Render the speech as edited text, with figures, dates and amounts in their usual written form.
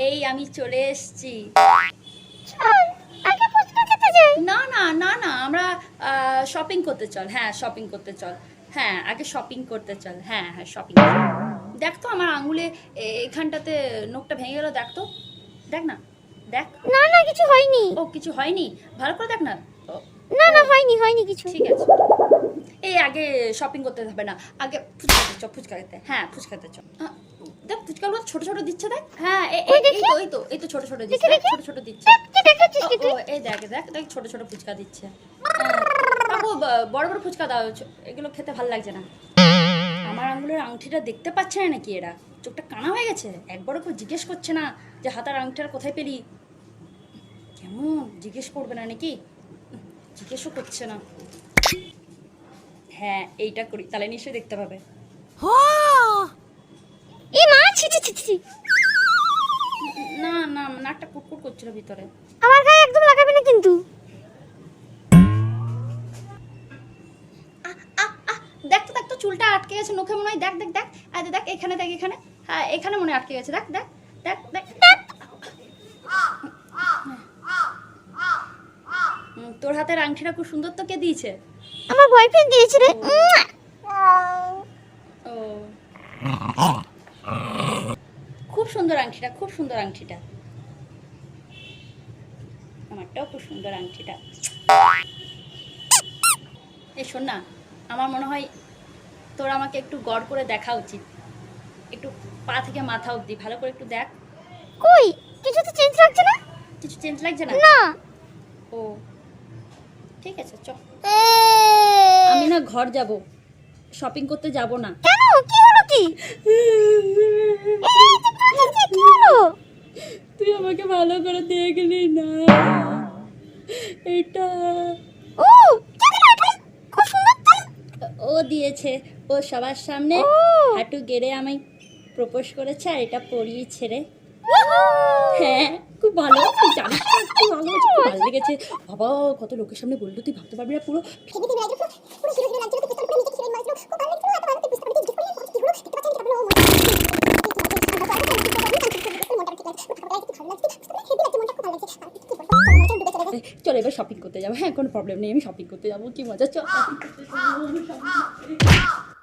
এই আমি চলে এসেছি। চল আগে ফুচকা খেতে যাই। না না না না, আমরা শপিং করতে চল। হ্যাঁ শপিং করতে চল। হ্যাঁ আগে শপিং করতে চল। হ্যাঁ হ্যাঁ শপিং। দেখ তো আমার আঙুলে এখানটাতে নখটা ভেঙে গেল, দেখ তো, দেখ না, দেখ। না না কিছু হয়নি। ও কিছু হয়নি, ভালো করে দেখ না। ও, না ও, না হয়নি হয়নি কিছু। ঠিক আছে। এই আগে শপিং করতে হবে না, আগে ফুচকা খেতে চ, ফুচকা খেতে। হ্যাঁ ফুচকা খেতে চ। দেখ ফুচকাগুলো ছোট ছোট দিচ্ছে, দেখ। হ্যাঁ ওই এই দেখি। তো এই তো এই তো ছোট ছোট দিচ্ছে, দেখি, দেখ, দেখি। ছোট ছোট দিচ্ছে। কি দেখাচ্ছিস কি ও তুই? এই দেখ দেখ দেখ, ছোট ছোট ফুচকা দিচ্ছে। কাকু বড় বড় ফুচকা দাও, এগুলো খেতে ভালো লাগছে না। আমার আঙুলের আংটিটা দেখতে পাচ্ছে না নাকি এরা? চোখটা কানা হয়ে গেছে, একবারও কেউ জিজ্ঞেস করছে না যে হাতার আংটিটা কোথায় পেলি। কেমন জিজ্ঞেস করবে না নাকি? জিজ্ঞেসও করছে না। হ্যাঁ এইটা করি, তাহলে নিশ্চয়ই দেখতে পাবে। এই মা ছি ছি ছি ছি। না না, নাকটা কুটকুট করছিল ভিতরে। আমার গায়ে একদম লাগাবি না কিন্তু। দেখ তো দেখ তো, চুলটা আটকে গেছে নখে মনে হয়। দেখ দেখ দেখ, আরে দেখ এখানে, দেখ এখানে। হ্যাঁ এখানে মনে হয় আটকে গেছে, দেখ দেখ দেখ দেখ। তোর হাতের আংটিটা খুব সুন্দর, তো কে দিয়েছে? আমার বয়ফ্রেন্ড দিয়েছে রে। ও খুব সুন্দর আংটিটা, খুব সুন্দর আংটিটা। আমারটাও খুব সুন্দর আংটিটা। এই শোন না, আমার মনে হয় তোর আমাকে একটু গড় করে দেখা উচিত। একটু পা থেকে মাথা অবধি ভালো করে একটু দেখ। কই কিছু তো চেঞ্জ লাগছে না। কিছু চেঞ্জ লাগছে না? না। ও ঠিক আছে চ। আমি না ঘর যাব, শপিং করতে যাব না। কেন কি হলো কি? কি হলো? তুই আমাকে ভালো করে দেখলি না। এটা ও খুব সুন্দর তো। ও দিয়েছে, ও সবার সামনে ও। হাঁটু গেড়ে আমি প্রপোজ করেছে, আর এটা পরিয়েছে রে। হ্যাঁ খুব ভালো, তুই জানিস না, খুব ভালো হয়েছে, খুব ভালো লেগেছে। বাবা কত লোকের সামনে বললো, তুই ভাবতে পারবি না। পুরো চল এবার শপিং করতে যাবো। হ্যাঁ কোনো প্রবলেম নেই, আমি শপিং করতে যাবো, কি মজা। চল shopping করতে যাবো, shopping করতে।